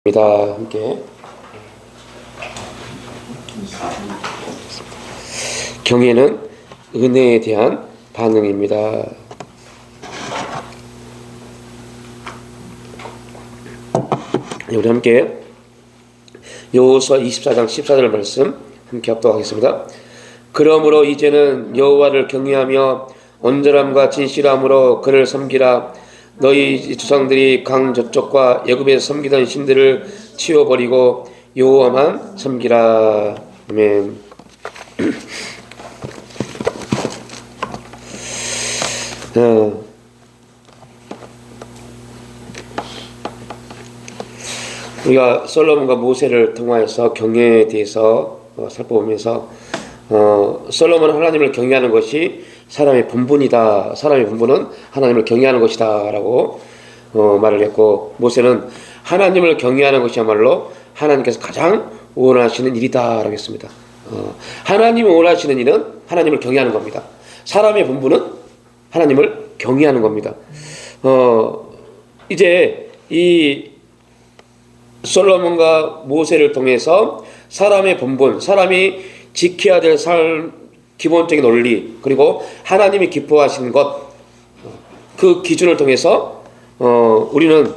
입니다. 함께 경애는 은혜에 대한 반응입니다. 우리 함께 여호수아 24장 14절 말씀 함께 합독하겠습니다. 그러므로 이제는 여호와를 경외하며 온전함과 진실함으로 그를 섬기라. 너희 조상들이 강 저쪽과 애굽에서 섬기던 신들을 치워버리고 여호와만 섬기라. 아멘. 우리가 솔로몬과 모세를 통하여서 경외에 대해서 살펴보면서 솔로몬은 하나님을 경외하는 것이 사람의 본분이다. 사람의 본분은 하나님을 경외하는 것이다 라고 말을 했고, 모세는 하나님을 경외하는 것이야말로 하나님께서 가장 원하시는 일이다 라고 했습니다. 하나님이 원하시는 일은 하나님을 경외하는 겁니다. 사람의 본분은 하나님을 경외하는 겁니다. 이제 이 솔로몬과 모세를 통해서 사람의 본분, 사람이 지켜야 될 삶 기본적인 원리, 그리고 하나님이 기뻐하시는 것, 그 기준을 통해서 우리는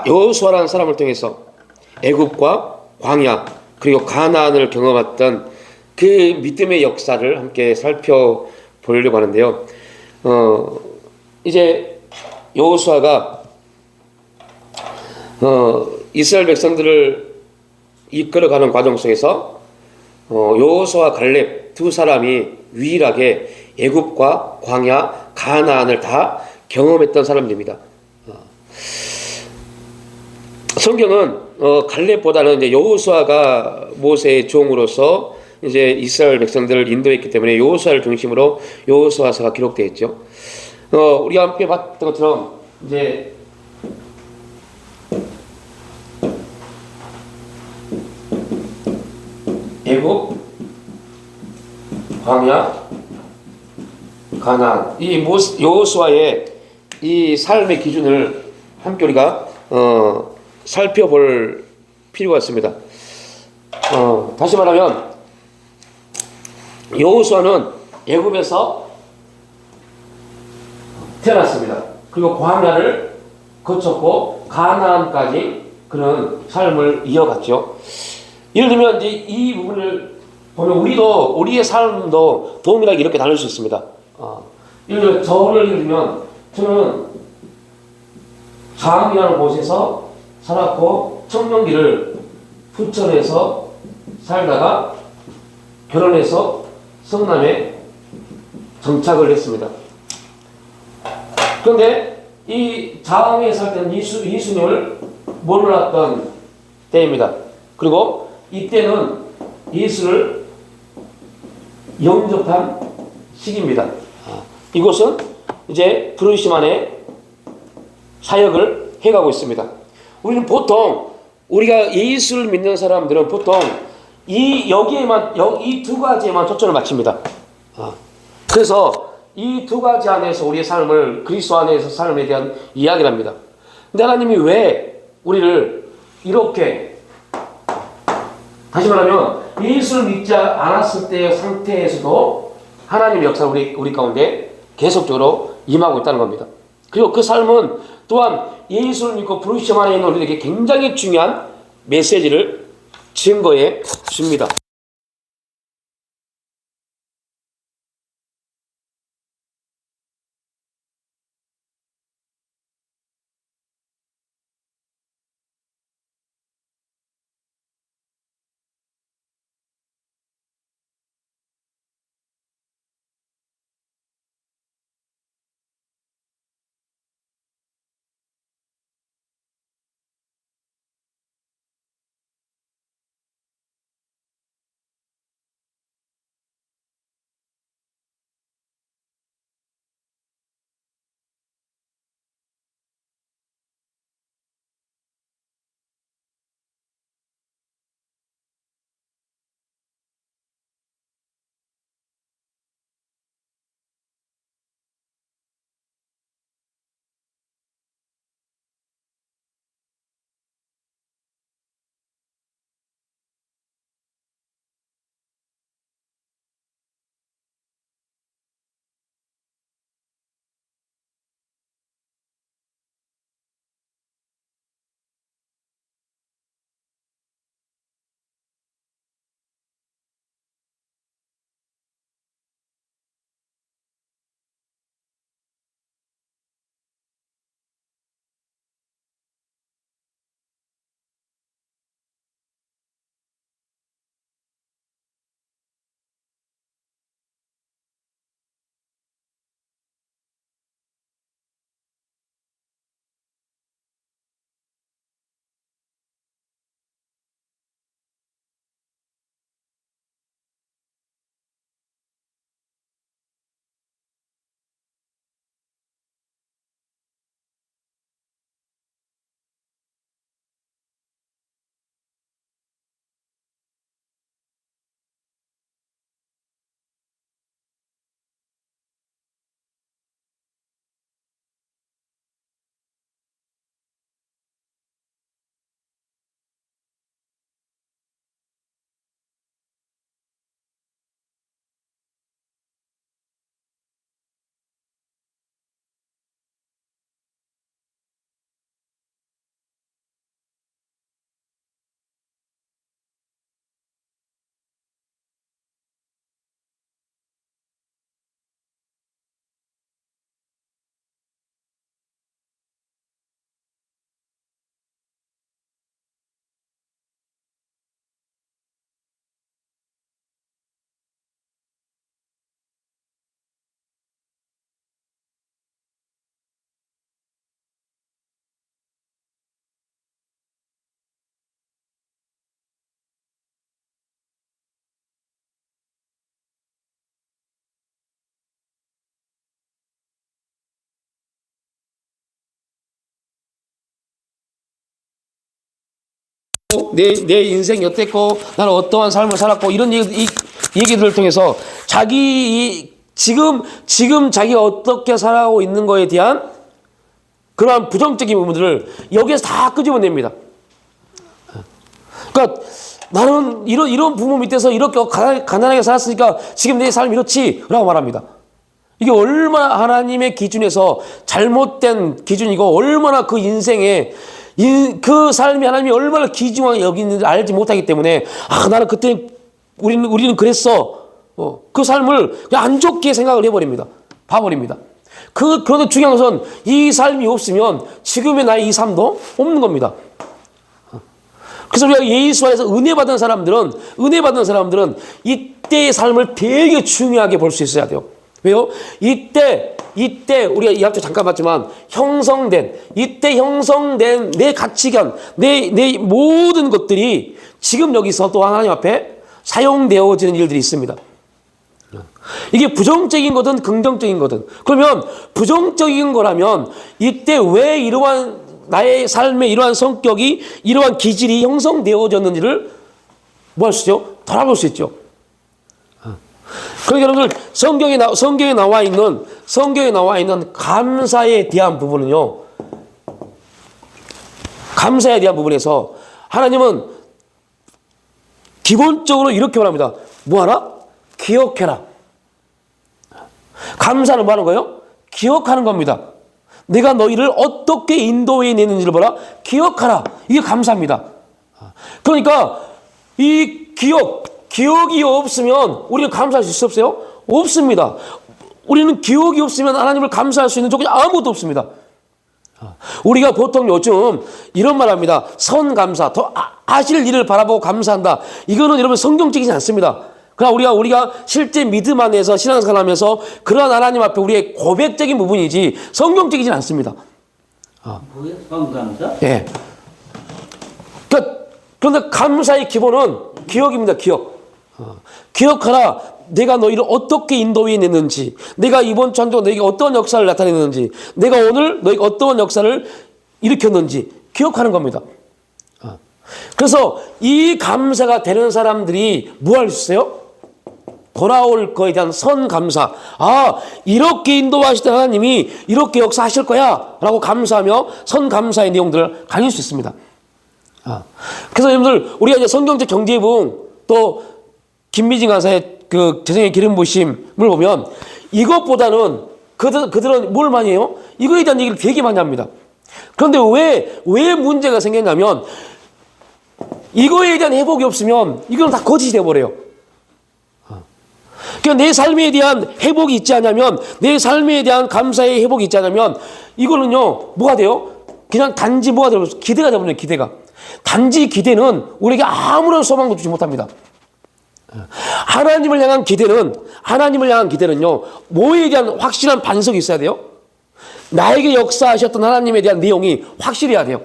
여호수아라는 사람을 통해서 애굽과 광야 그리고 가나안을 경험했던 그 믿음의 역사를 함께 살펴보려고 하는데요. 이제 여호수아가 이스라엘 백성들을 이끌어가는 과정 속에서 여호수아와 갈렙 두 사람이 유일하게 애굽과 광야, 가나안을 다 경험했던 사람들입니다. 성경은 갈렙보다는 이제 여호수아가 모세의 종으로서 이제 이스라엘 백성들을 인도했기 때문에 여호수아를 중심으로 여호수아서가 기록되어 있죠. 우리가 함께 봤던 것처럼 이제 애굽, 광야, 가나안, 이 여호수아의 이 삶의 기준을 함께 우리가 살펴볼 필요가 있습니다. 다시 말하면 여호수아는 애굽에서 태어났습니다. 그리고 광야를 거쳤고 가나안까지 그런 삶을 이어갔죠. 예를 들면 이제 이 부분을 보면 우리의 삶도 동일하게 이렇게 나눌 수 있습니다. 예를 들면 예를 들면 저는 장항이라는 곳에서 살았고 청년기를 부천에서 살다가 결혼해서 성남에 정착을 했습니다. 그런데 이 장항에 살 때는 예수님을 몰랐던 때입니다. 그리고 이때는 예수를 영접한 시기입니다. 이곳은 이제 부르심 안에 사역을 해가고 있습니다. 우리는 보통 우리가 예수를 믿는 사람들은 보통 이 두 가지에만 초점을 맞춥니다. 그래서 이 두 가지 안에서 우리의 삶을 그리스도 안에서 삶에 대한 이야기를 합니다. 근데 하나님이 왜 우리를 이렇게, 다시 말하면 예수를 믿지 않았을 때의 상태에서도 하나님의 역사를 우리 가운데 계속적으로 임하고 있다는 겁니다. 그리고 그 삶은 또한 예수를 믿고 부르심 안에 있는 우리에게 굉장히 중요한 메시지를 증거해 줍니다. 내 인생이 어땠고 나는 어떠한 삶을 살았고 이런 얘기들을 통해서 지금 자기가 어떻게 살아가고 있는 거에 대한 그러한 부정적인 부분들을 여기에서 다 끄집어냅니다. 그러니까 나는 이런 부모 밑에서 이렇게 가난하게 살았으니까 지금 내 삶이 이렇지 라고 말합니다. 이게 얼마나 하나님의 기준에서 잘못된 기준이고 얼마나 그 인생에 그 삶이 하나님이 얼마나 귀중하게 여기는지 알지 못하기 때문에 나는 그때 우리는 그랬어. 그 삶을 그냥 안 좋게 생각을 해버립니다. 봐버립니다. 그런데 중요한 것은 이 삶이 없으면 지금의 나의 이 삶도 없는 겁니다. 그래서 우리가 예수 안에서 은혜 받은 사람들은 이때의 삶을 되게 중요하게 볼 수 있어야 돼요. 왜요? 이때 우리가 이 앞에 잠깐 봤지만 이때 형성된 내 가치관, 내 모든 것들이 지금 여기서 또 하나님 앞에 사용되어지는 일들이 있습니다. 이게 부정적인 거든 긍정적인 거든. 그러면 부정적인 거라면 이때 왜 이러한 나의 삶의 이러한 성격이 이러한 기질이 형성되어졌는지를 뭐 할 수 있죠? 돌아볼 수 있죠. 그러니까 여러분들 성경에 나와 있는 감사에 대한 부분은요. 감사에 대한 부분에서 하나님은 기본적으로 이렇게 말합니다. 뭐하라? 기억해라. 감사는 뭐 하는 거예요? 기억하는 겁니다. 내가 너희를 어떻게 인도해 내는지를 보라. 기억하라. 이게 감사입니다. 그러니까 이 기억이 없으면 우리는 감사할 수 없어요? 없습니다. 우리는 기억이 없으면 하나님을 감사할 수 있는 조건이 아무것도 없습니다. 우리가 보통 요즘 이런 말 합니다. 선감사, 더 하실 일을 바라보고 감사한다. 이거는 여러분 성경적이지 않습니다. 그러나 우리가 실제 믿음 안에서 신앙생활 하면서 그러한 하나님 앞에 우리의 고백적인 부분이지 성경적이진 않습니다. 뭐예요? 선감사? 예. 그런데 감사의 기본은 기억입니다. 기억하라. 내가 너희를 어떻게 인도해 냈는지, 내가 이번 주 한 동안 너에게 어떤 역사를 나타냈는지, 내가 오늘 너에게 어떤 역사를 일으켰는지 기억하는 겁니다. 그래서 이 감사가 되는 사람들이 뭐 할 수 있어요? 돌아올 거에 대한 선감사. 이렇게 인도하시던 하나님이 이렇게 역사하실 거야 라고 감사하며 선감사의 내용들을 가질 수 있습니다. 그래서 여러분들 우리가 이제 성경적 경제의 부흥 또 김미진 강사의 그 재정의 기름 부심을 보면 이것보다는 그들은 뭘 많이 해요? 이거에 대한 얘기를 되게 많이 합니다. 그런데 왜 문제가 생겼냐면 이거에 대한 회복이 없으면 이건 다 거짓이 되어버려요. 그러니까 내 삶에 대한 회복이 있지 않으면, 내 삶에 대한 감사의 회복이 있지 않으면 이거는요 뭐가 돼요? 그냥 단지 뭐가 되어버려요? 기대가 되어버려요. 기대가. 단지 기대는 우리에게 아무런 소망도 주지 못합니다. 하나님을 향한 기대는요 뭐에 대한 확실한 반석이 있어야 돼요? 나에게 역사하셨던 하나님에 대한 내용이 확실해야 돼요.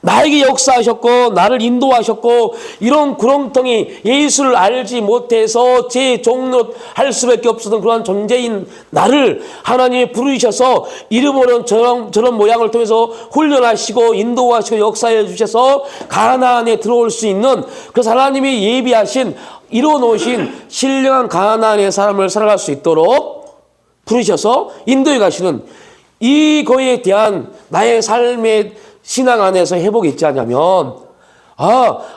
나에게 역사하셨고 나를 인도하셨고 이런 구렁텅이 예수를 알지 못해서 제 종로할 수밖에 없었던 그러한 존재인 나를 하나님이 부르셔서 이름으로는 저런 모양을 통해서 훈련하시고 인도하시고 역사해 주셔서 가나안에 들어올 수 있는, 그래서 하나님이 예비하신 이뤄놓으신 신령한 가나안의 삶을 살아갈 수 있도록 부르셔서 인도해 가시는 이거에 대한 나의 삶의 신앙 안에서 회복이 있지 않냐면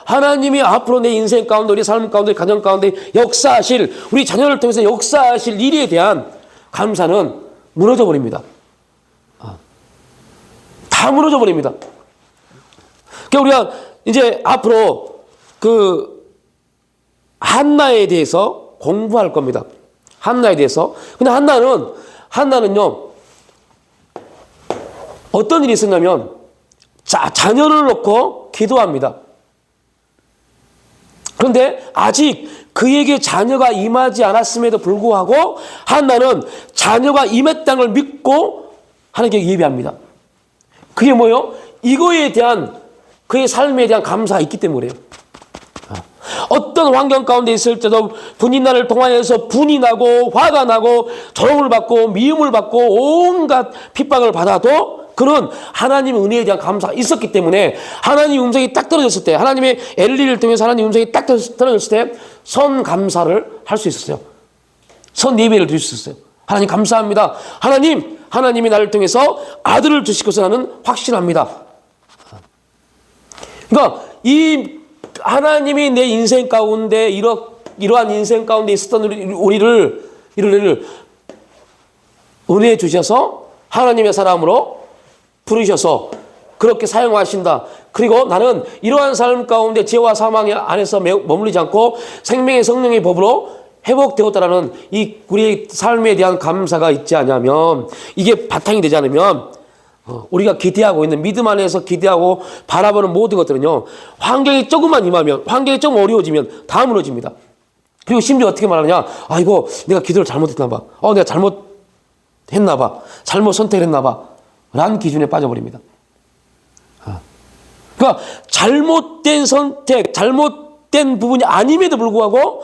하나님이 앞으로 내 인생 가운데 우리 삶 가운데 가정 가운데 역사하실, 우리 자녀를 통해서 역사하실 일에 대한 감사는 무너져 버립니다. 다 무너져 버립니다. 그러니까 우리가 이제 앞으로 그 한나에 대해서 공부할 겁니다. 한나에 대해서. 근데 한나는요 어떤 일이 있었냐면 자녀를 놓고 기도합니다. 그런데 아직 그에게 자녀가 임하지 않았음에도 불구하고 한나는 자녀가 임했다는 걸 믿고 하나님께 예배합니다. 그게 뭐예요? 이거에 대한 그의 삶에 대한 감사가 있기 때문에요. 어떤 환경 가운데 있을 때도 분인날을 통하여서 분이 나고 화가 나고 조롱을 받고 미움을 받고 온갖 핍박을 받아도 그는 하나님의 은혜에 대한 감사가 있었기 때문에 하나님의 음성이 딱 떨어졌을 때, 하나님의 엘리를 통해서 하나님의 음성이 딱 떨어졌을 때 선 감사를 할 수 있었어요. 선 예배를 드릴 수 있었어요. 하나님 감사합니다. 하나님이 나를 통해서 아들을 주실 것을 나는 확신합니다. 그러니까 이 하나님이 내 인생 가운데 이러한 인생 가운데 있었던 우리를 은혜 주셔서 하나님의 사람으로 부르셔서 그렇게 사용하신다. 그리고 나는 이러한 삶 가운데 죄와 사망 안에서 머물리지 않고 생명의 성령의 법으로 회복되었다라는 이 우리의 삶에 대한 감사가 있지 않으면, 이게 바탕이 되지 않으면 우리가 기대하고 있는 믿음 안에서 기대하고 바라보는 모든 것들은요, 환경이 조금만 임하면, 환경이 조금 어려워지면 다 무너집니다. 그리고 심지어 어떻게 말하냐, 이거 내가 기도를 잘못했나 봐, 내가 잘못했나 봐, 잘못 선택을 했나 봐 라는 기준에 빠져버립니다. 그러니까 잘못된 선택, 잘못된 부분이 아님에도 불구하고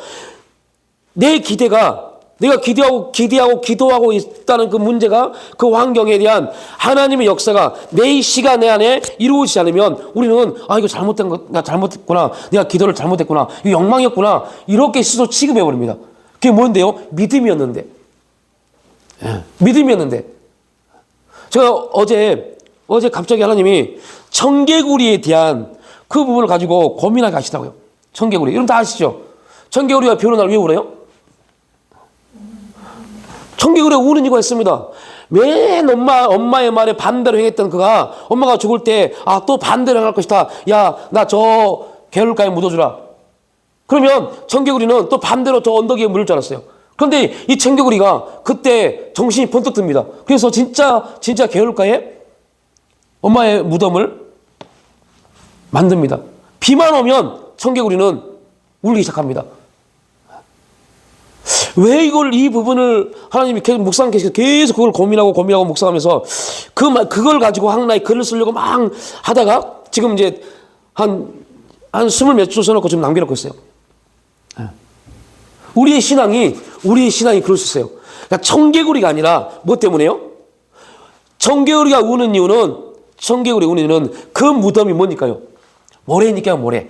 내 기대가, 내가 기도하고 있다는 그 문제가, 그 환경에 대한 하나님의 역사가 내 시간 내 안에 이루어지지 않으면 우리는 이거 잘못된 거, 나 잘못했구나, 내가 기도를 잘못했구나, 이거 욕망이었구나, 이렇게 스스로 취급해 버립니다. 그게 뭔데요? 믿음이었는데. 믿음이었는데. 제가 어제 갑자기 하나님이 청개구리에 대한 그 부분을 가지고 고민하게 하시더라고요. 청개구리. 여러분 다 아시죠? 청개구리가 비 오는 날 왜 울어요? 청개구리가 우는 이유가 있습니다. 맨 엄마의 말에 반대로 행했던 그가, 엄마가 죽을 때 또 반대로 행할 것이다. 야, 나 저 개울가에 묻어주라. 그러면 청개구리는 또 반대로 저 언덕 위에 물을 줄 알았어요. 그런데 이 청개구리가 그때 정신이 번뜩 듭니다. 그래서 진짜 개울가에 엄마의 무덤을 만듭니다. 비만 오면 청개구리는 울기 시작합니다. 왜 이 부분을 하나님이 계속 묵상하시고 계속 그걸 고민하고 묵상하면서 그걸 가지고 한나의 글을 쓰려고 막 하다가 지금 이제 한 20몇 줄 써놓고 지금 남겨놓고 있어요. 우리의 신앙이 그럴 수 있어요. 그러니까 청개구리가 아니라 뭐 때문에요? 청개구리가 우는 이유는 그 무덤이 뭐니까요? 모래니까요, 모래.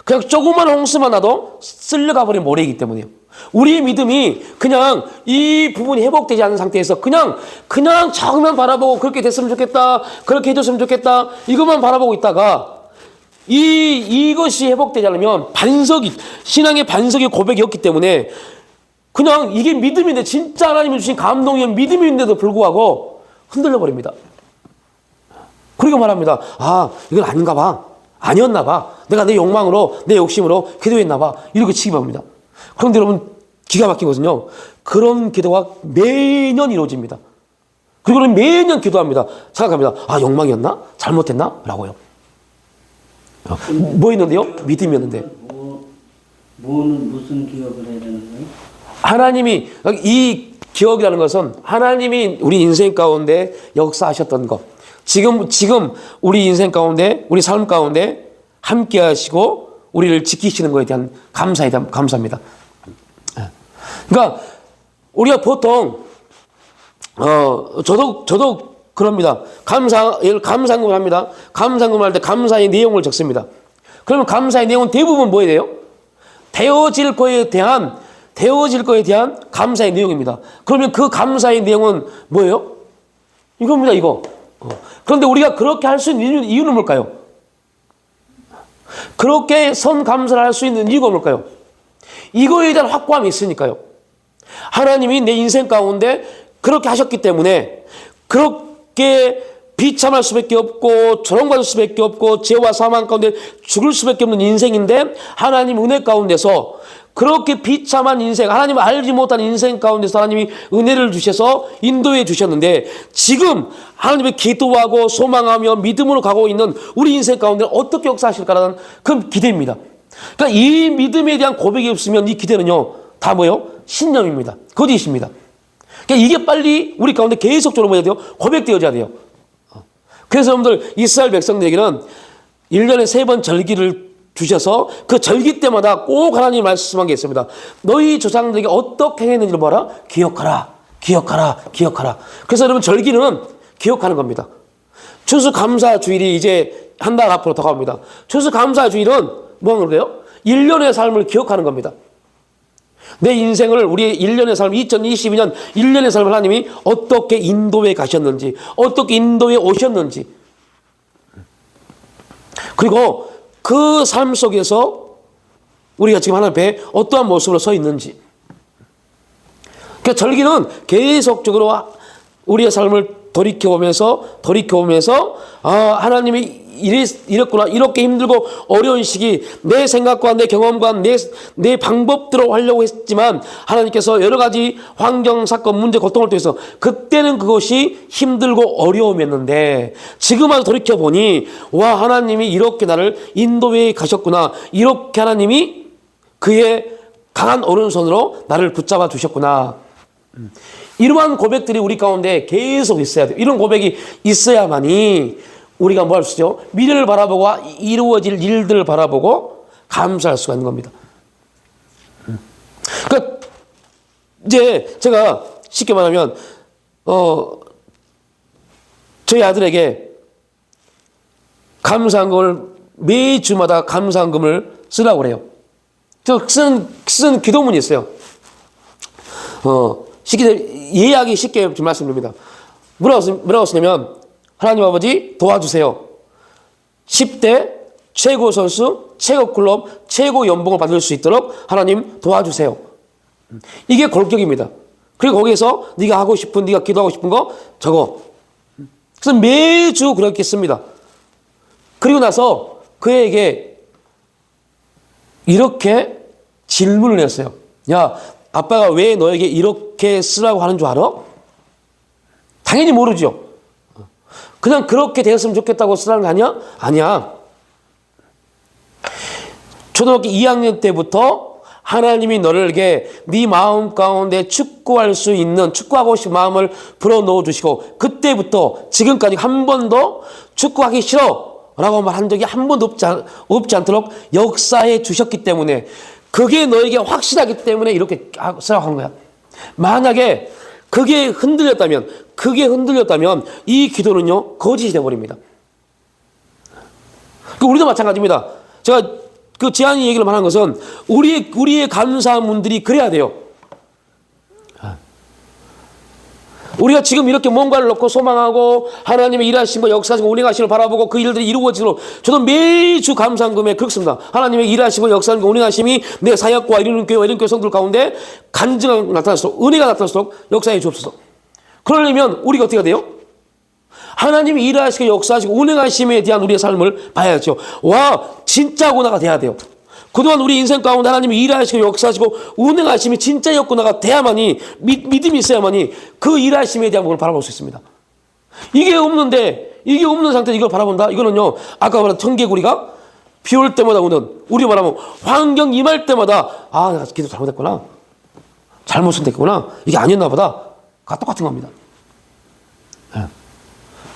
그냥 조그만 홍수만 나도 쓸려가 버린 모래이기 때문에요. 우리의 믿음이 그냥 이 부분이 회복되지 않은 상태에서 그냥 저만 바라보고 그렇게 됐으면 좋겠다, 그렇게 해줬으면 좋겠다, 이것만 바라보고 있다가 이것이 회복되지 않으면 신앙의 반석이 고백이 없기 때문에 그냥 이게 믿음인데, 진짜 하나님이 주신 감동이면 믿음인데도 불구하고 흔들려 버립니다. 그리고 말합니다. 이건 아닌가 봐. 아니었나 봐. 내가 내 욕망으로, 내 욕심으로 기도했나 봐. 이렇게 취급합니다. 그런데 여러분, 기가 막히거든요. 그런 기도가 매년 이루어집니다. 그리고 매년 기도합니다. 생각합니다. 욕망이었나? 잘못했나? 라고요. 뭐 있는데요? 믿음이었는데. 무슨 기억을 해야 되는 거예요? 하나님이, 이 기억이라는 것은 하나님이 우리 인생 가운데 역사하셨던 것. 지금 우리 인생 가운데, 우리 삶 가운데 함께 하시고 우리를 지키시는 것에 대한 감사입니다. 그러니까 우리가 보통 저도 그럽니다. 감상금을 합니다. 감상금을 할 때 감사의 내용을 적습니다. 그러면 감사의 내용은 대부분 뭐에 대해요? 되어질 거에 대한 감사의 내용입니다. 그러면 그 감사의 내용은 뭐예요? 이겁니다, 이거. 그런데 우리가 그렇게 할 수 있는 이유는 뭘까요? 그렇게 선 감사를 할 수 있는 이유가 뭘까요? 이거에 대한 확고함이 있으니까요. 하나님이 내 인생 가운데 그렇게 하셨기 때문에, 그렇게 비참할 수밖에 없고 조롱받을 수밖에 없고 죄와 사망 가운데 죽을 수밖에 없는 인생인데, 하나님 은혜 가운데서 그렇게 비참한 인생, 하나님을 알지 못한 인생 가운데서 하나님이 은혜를 주셔서 인도해 주셨는데, 지금 하나님의 기도하고 소망하며 믿음으로 가고 있는 우리 인생 가운데 어떻게 역사하실까라는 그 기대입니다. 그러니까 이 믿음에 대한 고백이 없으면 이 기대는요, 다 뭐예요? 신념입니다. 거짓입니다. 그러니까 이게 빨리 우리 가운데 계속적으로 뭐야 돼요? 고백되어져야 돼요. 그래서 여러분들, 이스라엘 백성들에게는 1년에 3번 절기를 주셔서 그 절기 때마다 꼭 하나님이 말씀한 게 있습니다. 너희 조상들에게 어떻게 행했는지를 봐라. 기억하라. 그래서 여러분, 절기는 기억하는 겁니다. 추수감사주일이 이제 한 달 앞으로 다가옵니다. 추수감사주일은 뭐 하는 거예요? 1년의 삶을 기억하는 겁니다. 내 인생을, 우리의 1년의 삶, 2022년 1년의 삶을 하나님이 어떻게 인도해 가셨는지, 어떻게 인도해 오셨는지, 그리고 그 삶 속에서 우리가 지금 하나님 앞에 어떠한 모습으로 서 있는지. 그러니까 절기는 계속적으로 우리의 삶을 돌이켜보면서 하나님이 이랬구나, 이렇게 힘들고 어려운 시기, 내 생각과 내 경험과 내 방법대로 하려고 했지만 하나님께서 여러 가지 환경, 사건, 문제, 고통을 통해서 그때는 그것이 힘들고 어려움이었는데 지금 와서 돌이켜보니 와, 하나님이 이렇게 나를 인도해 가셨구나, 이렇게 하나님이 그의 강한 오른손으로 나를 붙잡아 주셨구나. 이러한 고백들이 우리 가운데 계속 있어야 돼요. 이런 고백이 있어야만이 우리가 뭐 할 수 있죠? 미래를 바라보고 이루어질 일들을 바라보고 감사할 수가 있는 겁니다. 그러니까 이제 제가 쉽게 말하면 저희 아들에게 감사한금을 매주마다 감사한금을 쓰라고 그래요. 저 쓰는 기도문이 있어요. 이해하기 쉽게 좀 말씀드립니다. 뭐라고 쓰냐면, 하나님 아버지 도와주세요. 10대 최고 선수, 최고 클럽, 최고 연봉을 받을 수 있도록 하나님 도와주세요. 이게 골격입니다. 그리고 거기에서 네가 하고 싶은, 네가 기도하고 싶은 거 적어. 그래서 매주 그렇게 씁니다. 그리고 나서 그에게 이렇게 질문을 했어요. 야, 아빠가 왜 너에게 이렇게 쓰라고 하는 줄 알아? 당연히 모르죠. 그냥 그렇게 되었으면 좋겠다고 쓰라는 거 아니야? 아니야. 초등학교 2학년 때부터 하나님이 너에게 네 마음 가운데 축구할 수 있는, 축구하고 싶은 마음을 불어넣어 주시고, 그때부터 지금까지 한 번도 축구하기 싫어 라고 말한 적이 한 번도 없지 않도록 역사해 주셨기 때문에, 그게 너에게 확실하기 때문에 이렇게 쓰라고 하는 거야. 만약에 그게 흔들렸다면 이 기도는요, 거짓이 되어버립니다. 우리도 마찬가지입니다. 제가 그 지한이 얘기를 말한 것은 우리의 감사한 분들이 그래야 돼요. 우리가 지금 이렇게 뭔가를 놓고 소망하고 하나님의 일하시고 역사하시고 운행하시는 걸 바라보고 그 일들이 이루어지도록, 저도 매주 감사한금에 그렇습니다. 하나님의 일하시고 역사하시고 운행하심이 내 사역과 이루는 교회와 이런 교회 성도들 가운데 간증하게 나타날수록, 은혜가 나타날수록 역사해 주옵소서. 그러려면 우리가 어떻게 해야 돼요? 하나님이 일하시고 역사하시고 운행하심에 대한 우리의 삶을 봐야죠. 와, 진짜 구나가 돼야 돼요. 그동안 우리 인생 가운데 하나님이 일하시고 역사하시고 운행하심이 진짜였구나가 돼야만이, 믿음이 있어야만이 그 일하심에 대한 것을 바라볼 수 있습니다. 이게 없는 상태에서 이걸 바라본다? 이거는요, 아까 말한 청개구리가 비 올 때마다 우는, 우리 말하면 환경 임할 때마다 아, 나 기도 잘못했구나, 잘못 선택했구나, 이게 아니었나 보다 가 똑같은 겁니다.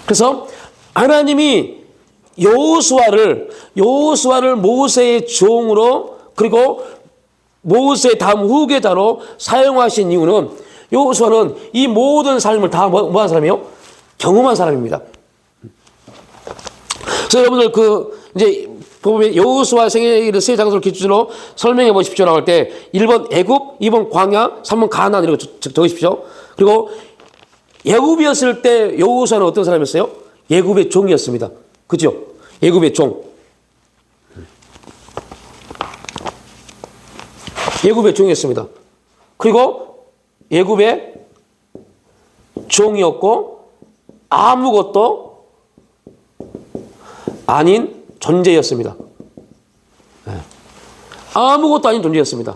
그래서 하나님이 여호수아를 모세의 종으로, 그리고 모세의 다음 후계자로 사용하신 이유는, 여호수아는 이 모든 삶을 다 뭐한 사람이에요? 경험한 사람입니다. 그래서 여러분들 이제 보면 여호수아 생애를 세 장소를 기준으로 설명해 보십시오라고 할 때 1번 애굽, 2번 광야, 3번 가나안, 이런 거 적으십시오. 그리고 애굽이었을 때 여호수아는 어떤 사람이었어요? 애굽의 종이었습니다. 그죠? 애굽의 종. 애굽의 종이었습니다. 그리고 애굽의 종이었고 아무것도 아닌 존재였습니다. 아무것도 아닌 존재였습니다.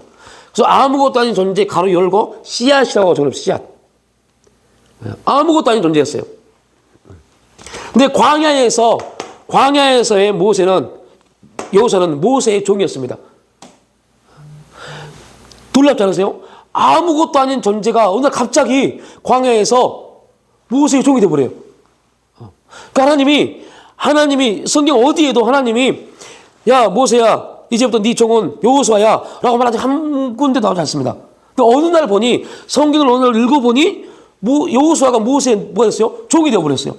그래서 아무것도 아닌 존재 가로 열고 씨앗이라고 적어요. 씨앗. 아무것도 아닌 존재였어요. 근데 광야에서의 여호수아는 모세의 종이었습니다. 놀랍지 않으세요? 아무것도 아닌 존재가 어느 날 갑자기 광야에서 모세의 종이 되어버려요. 그러니까 하나님이 성경 어디에도 하나님이 야 모세야, 이제부터 네 종은 여호수아야 라고 말하지 한 군데 나오지 않습니다. 그러니까 어느 날 보니, 성경을 어느 날 읽어보니 여호수아가 모세의 뭐가 됐어요? 종이 되어버렸어요.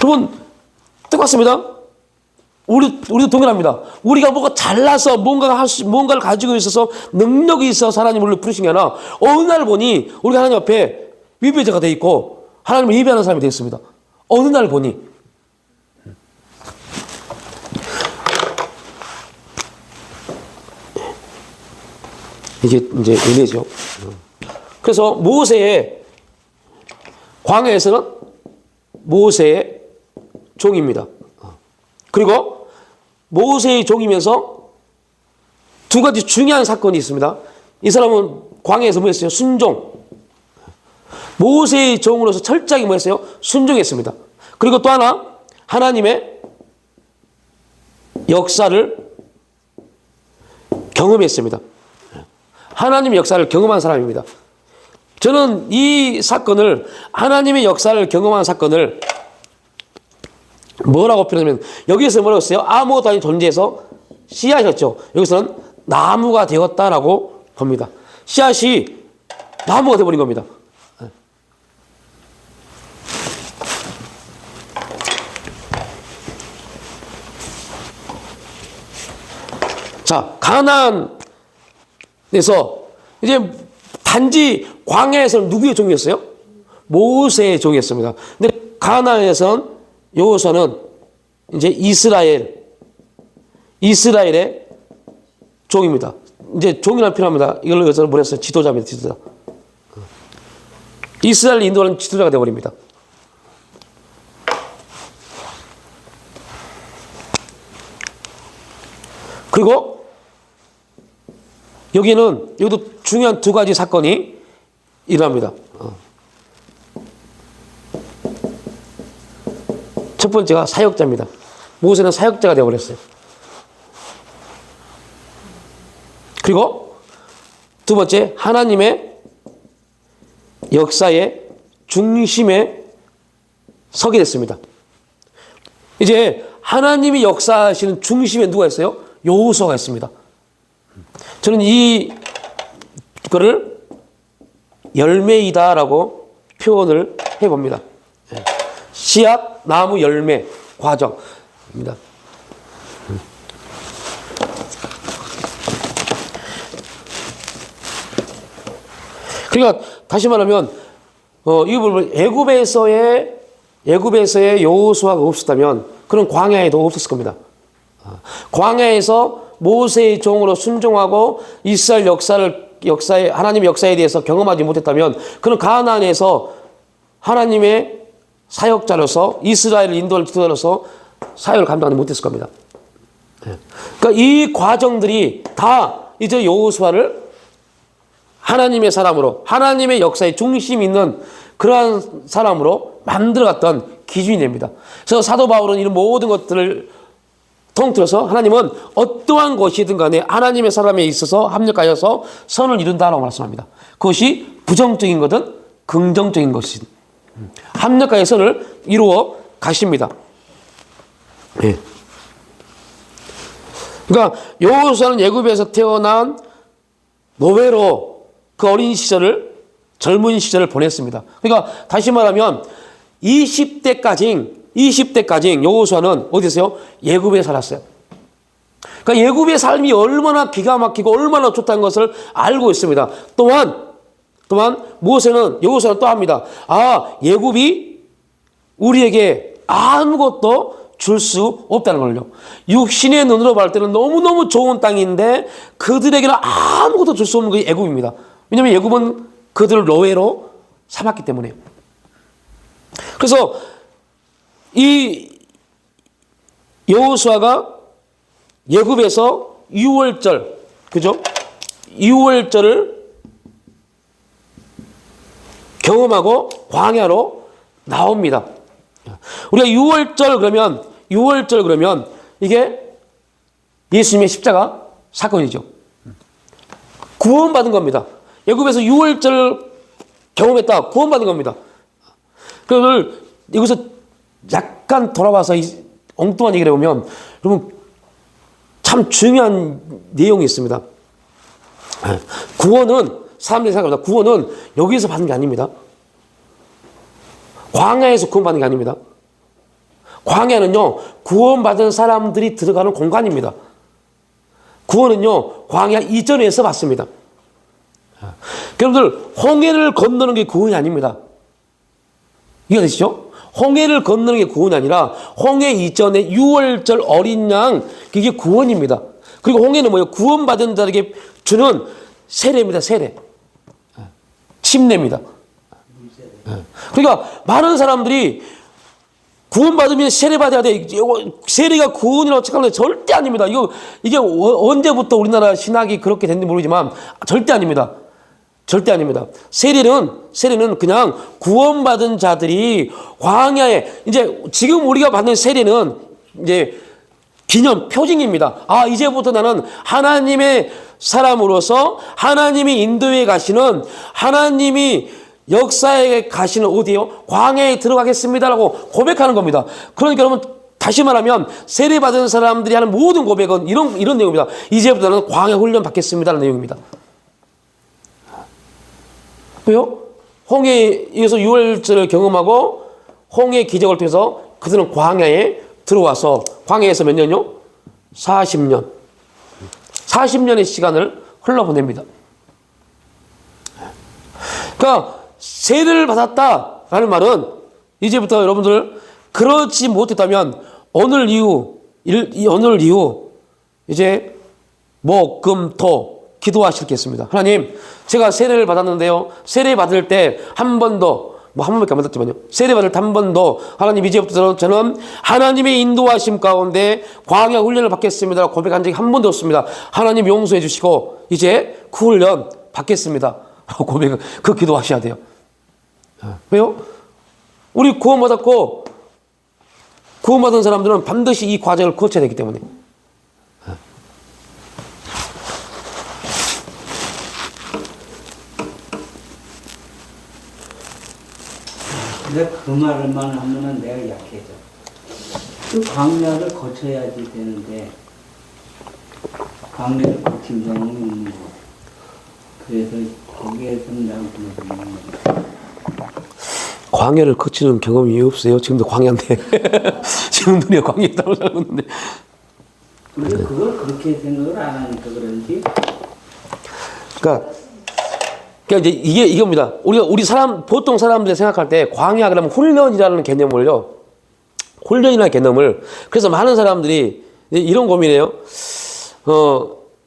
그러면 똑같습니다. 우리도 동일합니다. 우리가 뭐가 잘나서 뭔가를 가지고 있어서 능력이 있어서 하나님을 부르신 게 아니라 어느 날 보니 우리가 하나님 앞에 위배자가 돼 있고 하나님을 예배하는 사람이 되었습니다. 어느 날 보니 이게 이제 은혜죠. 그래서 모세의 광야에서는 모세의 종입니다. 그리고 모세의 종이면서 두 가지 중요한 사건이 있습니다. 이 사람은 광야에서 뭐 했어요? 순종. 모세의 종으로서 철저하게 뭐 했어요? 순종했습니다. 그리고 또 하나, 하나님의 역사를 경험했습니다. 하나님의 역사를 경험한 사람입니다. 저는 이 사건을, 하나님의 역사를 경험한 사건을 뭐라고 표현하면, 여기에서 뭐라고 했어요? 아무것도 아닌 존재에서 씨앗이었죠. 여기서는 나무가 되었다라고 봅니다. 씨앗이 나무가 되어버린 겁니다. 자, 가나안에서 이제 단지 광야에서는 누구의 종이었어요? 모세의 종이었습니다. 근데 가나안에서는 여호수아는 이제 이스라엘의 종입니다. 이제 종이란 필요합니다. 이걸로 여기서 뭐라 했어요? 지도자입니다. 지도자. 이스라엘 인도하는 지도자가 되어버립니다. 그리고 여기도 중요한 두 가지 사건이 일어납니다. 첫 번째가 사역자입니다. 모세는 사역자가 되어버렸어요. 그리고 두 번째, 하나님의 역사의 중심에 서게 됐습니다. 이제 하나님이 역사하시는 중심에 누가 있어요? 여호수아가 있습니다. 저는 이거를 열매이다라고 표현을 해봅니다. 씨앗, 나무, 열매 과정입니다. 그러니까 다시 말하면 이 부분 애굽에서의 여호수아가 없었다면 그런 광야에도 없었을 겁니다. 광야에서 모세의 종으로 순종하고 이스라엘 역사에 하나님의 역사에 대해서 경험하지 못했다면 그는 가나안에서 하나님의 사역자로서 이스라엘 인도를 지도자로서 사역을 감당하지 못했을 겁니다. 그러니까 이 과정들이 다 이제 여호수아를 하나님의 사람으로, 하나님의 역사의 중심이 있는 그러한 사람으로 만들어갔던 기준이 됩니다. 그래서 사도 바울은 이런 모든 것들을 통틀어서 하나님은 어떠한 것이든 간에 하나님의 사람에 있어서 합력하여서 선을 이룬다라고 말씀합니다. 그것이 부정적인 것은 긍정적인 것이든 합력하여 선을 이루어 가십니다. 네. 그러니까 여호수아는 애굽에서 태어난 노예로 그 어린 시절을, 젊은 시절을 보냈습니다. 그러니까 다시 말하면 20대까지 여호수아는 어디서요? 예굽에 살았어요. 그러니까 예굽의 삶이 얼마나 기가 막히고 얼마나 좋다는 것을 알고 있습니다. 또한 여호수아는 또 합니다. 예굽이 우리에게 아무것도 줄 수 없다는 걸요. 육신의 눈으로 볼 때는 너무너무 좋은 땅인데 그들에게는 아무것도 줄 수 없는 게 애굽입니다. 왜냐하면 애굽은 그들을 노예로 삼았기 때문에. 그래서 이 여호수아가 애굽에서 유월절, 그죠? 유월절을 경험하고 광야로 나옵니다. 우리가 유월절 그러면 이게 예수님의 십자가 사건이죠. 구원받은 겁니다. 애굽에서 유월절 경험했다. 구원받은 겁니다. 그걸 여기서 약간 돌아와서 엉뚱한 얘기를 해보면 여러분 참 중요한 내용이 있습니다. 구원은 사람들이 생각합니다. 구원은 여기서 받는 게 아닙니다. 광야에서 구원받는 게 아닙니다. 광야는요, 구원받은 사람들이 들어가는 공간입니다. 구원은요, 광야 이전에서 받습니다. 여러분들, 홍해를 건너는 게 구원이 아닙니다. 이해되시죠? 홍해를 건너는 게 구원이 아니라 홍해 이전에 6월절 어린 양, 그게 구원입니다. 그리고 홍해는 뭐예요? 구원받은 자에게 주는 세례입니다. 세례. 침례입니다. 그러니까 많은 사람들이 구원받으면 세례받아야 돼. 세례가 구원이라고 착각하는데 절대 아닙니다. 이게 언제부터 우리나라 신학이 그렇게 됐는지 모르지만 절대 아닙니다. 절대 아닙니다. 세례는 그냥 구원받은 자들이 광야에, 이제 지금 우리가 받는 세례는 이제 기념, 표징입니다. 아, 이제부터 나는 하나님의 사람으로서 하나님이 인도에 가시는, 하나님이 역사에 가시는 어디요? 광야에 들어가겠습니다라고 고백하는 겁니다. 그러니까 여러분, 다시 말하면 세례받은 사람들이 하는 모든 고백은 이런 내용입니다. 이제부터 나는 광야 훈련 받겠습니다라는 내용입니다. 왜요? 홍해에서 6월절을 경험하고 홍해 기적을 통해서 그들은 광야에 들어와서, 광야에서 몇 년요? 40년. 40년의 시간을 흘러보냅니다. 그러니까 세례를 받았다라는 말은 이제부터 여러분들 그렇지 못했다면 오늘 이후 이제 목, 금, 토 기도하시겠습니다. 하나님, 제가 세례를 받았는데요. 세례 받을 때 한 번 더, 한 번밖에 안 받았지만요. 세례 받을 때 한 번 더, 하나님 이제부터 저는 하나님의 인도하심 가운데 광야 훈련을 받겠습니다. 고백한 적이 한 번도 없습니다. 하나님 용서해 주시고 이제 그 훈련 받겠습니다. 고백, 그 기도하셔야 돼요. 왜요? 우리 구원받았고 구원받은 사람들은 반드시 이 과정을 거쳐야 되기 때문에. 근데 그 말만 하면은 내가 약해져. 그 광야를 거쳐야지 되는데 광야를 거친 경험이 있는 거. 그래서 거기에서 내가 무너지는 거. 광야를 거치는 경험이 없어요. 지금도 광야인데. 지금도 내가 광야에 따로 살고 있는데. 근데 그걸 그렇게 생각을 안 하니까 그런지. 그러니까 이제 이겁니다. 우리 보통 사람들이 생각할 때 광야 그러면 훈련이라는 개념을요. 훈련이라는 개념을. 그래서 많은 사람들이 이런 고민해요.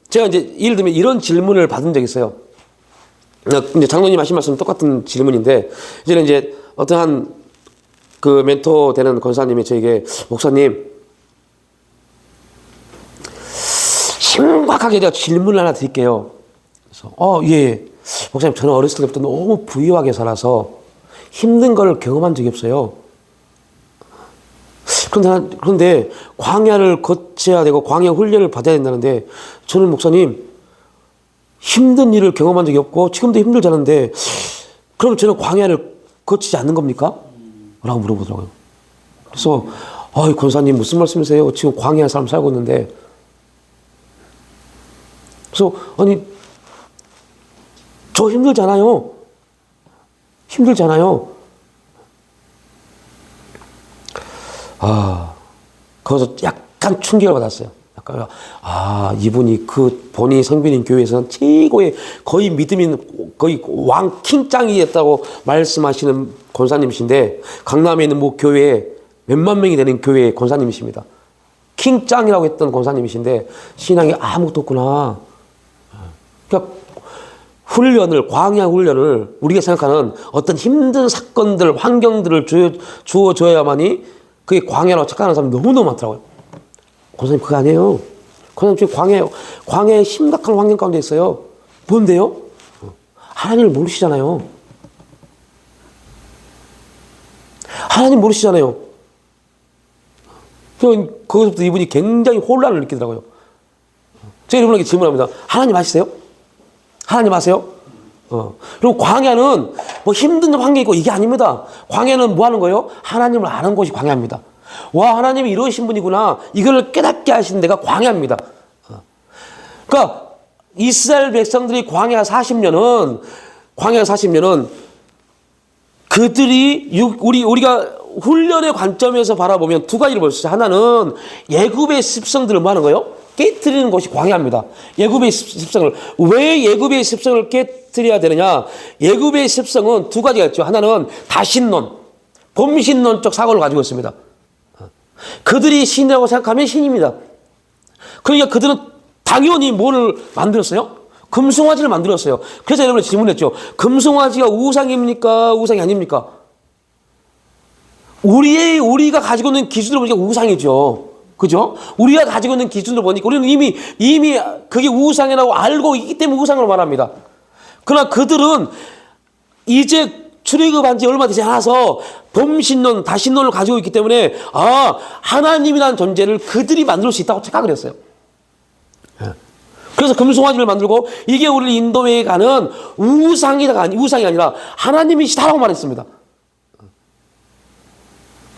제가 이제 예를 들면 이런 질문을 받은 적이 있어요. 이제 장로님 하신 말씀 똑같은 질문인데, 이제는 이제 어떠한 그 멘토 되는 권사님이 저에게, 목사님, 심각하게 제가 질문을 하나 드릴게요. 그래서, 예. 목사님, 저는 어렸을 때부터 너무 부유하게 살아서 힘든 걸 경험한 적이 없어요. 그런데 광야를 거쳐야 되고 광야 훈련을 받아야 된다는데, 저는 목사님, 힘든 일을 경험한 적이 없고 지금도 힘들지 않은데 그럼 저는 광야를 거치지 않는 겁니까? 라고 물어보더라고요. 그래서 권사님 무슨 말씀이세요? 지금 광야에 사람 살고 있는데. 그래서 아니 저 힘들잖아요. 거기서 약간 충격을 받았어요. 약간, 이분이 본인이 성빈인 교회에서는 최고의 거의 믿음인 거의 왕 킹짱이었다고 말씀하시는 권사님이신데, 강남에 있는 뭐 교회에 몇만 명이 되는 교회 권사님이십니다. 킹짱이라고 했던 권사님이신데 신앙이 아무것도 없구나. 그러니까 광야 훈련을 우리가 생각하는 어떤 힘든 사건들, 환경들을 주어줘야만이 그게 광야라고 착각하는 사람이 너무너무 많더라고요. 권사님, 그거 아니에요. 권사님, 지금 광야에 심각한 환경 가운데 있어요. 뭔데요? 하나님을 모르시잖아요. 하나님 모르시잖아요. 거기서부터 이분이 굉장히 혼란을 느끼더라고요. 제가 이분에게 질문합니다. 하나님 아시세요? 하나님 아세요? 그리고 광야는 뭐 힘든 환경이 있고 이게 아닙니다. 광야는 뭐 하는 거예요? 하나님을 아는 곳이 광야입니다. 와, 하나님이 이러신 분이구나. 이걸 깨닫게 하시는 데가 광야입니다. 그러니까 이스라엘 백성들이 광야 40년은 그들이 훈련의 관점에서 바라보면 두 가지를 볼 수 있어요. 하나는 예굽의 습성들을 뭐 하는 거예요? 깨트리는 것이 광야입니다. 예굽의 습성을. 왜 예굽의 습성을 깨트려야 되느냐? 예굽의 습성은 두 가지가 있죠. 하나는 다신론, 범신론적 사고를 가지고 있습니다. 그들이 신이라고 생각하면 신입니다. 그러니까 그들은 당연히 뭐를 만들었어요? 금송아지를 만들었어요. 그래서 여러분 질문했죠. 금송아지가 우상입니까? 우상이 아닙니까? 우리가 가지고 있는 기준으로 보니까 우상이죠. 그죠? 우리가 가지고 있는 기준으로 보니까 우리는 이미 그게 우상이라고 알고 있기 때문에 우상으로 말합니다. 그러나 그들은 이제 출애굽한 지 얼마 되지 않아서 범신론, 다신론을 가지고 있기 때문에 하나님이라는 존재를 그들이 만들 수 있다고 생각을 했어요. 그래서 금송아지를 만들고 이게 우리를 인도해 가는 우상이 아니라 하나님이시다라고 말했습니다.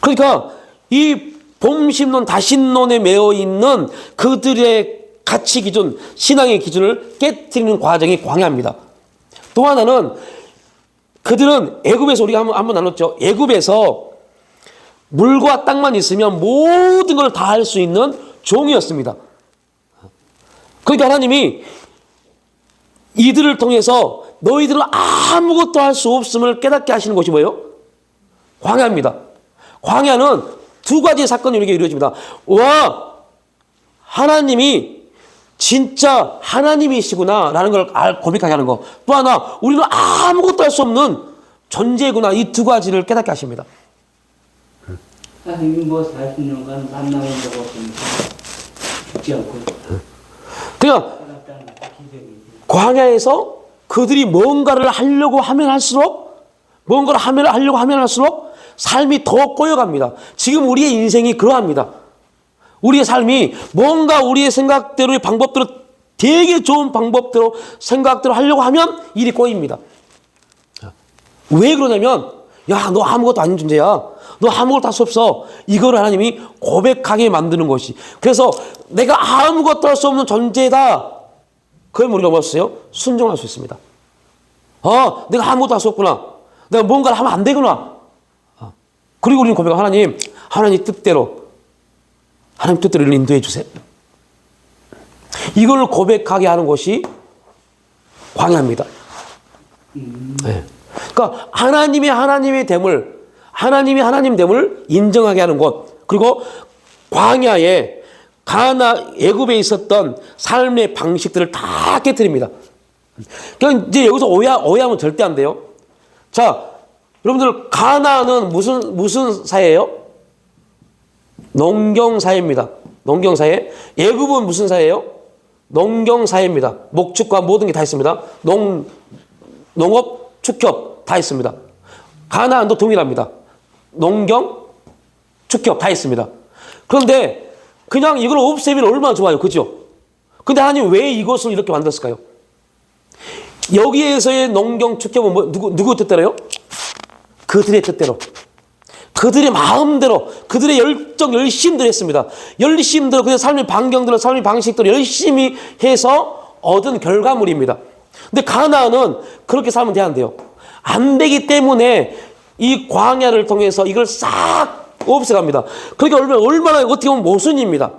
그러니까 이 범신론, 다신론에 매여 있는 그들의 가치 기준, 신앙의 기준을 깨트리는 과정이 광야입니다. 또 하나는 그들은 애굽에서 우리가 한번 나눴죠. 애굽에서 물과 땅만 있으면 모든 걸 다 할 수 있는 종이었습니다. 그러니까 하나님이 이들을 통해서 너희들은 아무것도 할 수 없음을 깨닫게 하시는 것이 뭐예요? 광야입니다. 광야는 두 가지의 사건이 이렇게 이루어집니다. 와, 하나님이 진짜 하나님이시구나 라는 걸 고백하게 하는 거. 또 하나, 우리는 아무것도 할 수 없는 존재구나. 이 두 가지를 깨닫게 하십니다. 선생님 뭐 40년간 만나본 적 없으니까 죽지 않고 그러니까 광야에서 그들이 뭔가를 하려고 하면 할수록 삶이 더 꼬여갑니다. 지금 우리의 인생이 그러합니다. 우리의 삶이 뭔가 우리의 생각대로의 방법대로 되게 좋은 방법대로 생각대로 하려고 하면 일이 꼬입니다. 왜 그러냐면 너 아무것도 아닌 존재야. 너 아무것도 할 수 없어. 이거를 하나님이 고백하게 만드는 것이. 그래서 내가 아무것도 할 수 없는 존재다. 그럼 우리가 뭐였어요? 순종할 수 있습니다. 내가 아무것도 할 수 없구나. 내가 뭔가를 하면 안 되구나. 그리고 우리는 고백하고 하나님 뜻대로 인도해 주세요. 이걸 고백하게 하는 것이 광야입니다. 네. 그러니까 하나님이 하나님 됨을 인정하게 하는 것. 그리고 광야에 애굽에 있었던 삶의 방식들을 다 깨트립니다. 그러니까 이제 여기서 오해하면 절대 안 돼요. 자, 여러분들 가나안은 무슨 사회예요? 농경사회입니다. 농경사회. 애굽은 무슨 사회예요? 농경사회입니다. 목축과 모든 게 다 있습니다. 농업, 축협 다 있습니다. 가나안도 동일합니다. 농경, 축협 다 있습니다. 그런데 그냥 이걸 없애면 얼마나 좋아요. 그죠? 근데 하나님 왜 이것을 이렇게 만들었을까요? 여기에서의 농경, 축협은 누구 뜻대로요? 그들의 뜻대로. 그들의 마음대로, 그들의 열심대로 했습니다. 열심대로, 그들의 삶의 반경대로, 삶의 방식대로 열심히 해서 얻은 결과물입니다. 근데 가나안은 그렇게 살면 안 돼요. 안 되기 때문에 이 광야를 통해서 이걸 싹 없애갑니다. 그러니까 얼마나 어떻게 보면 모순입니다.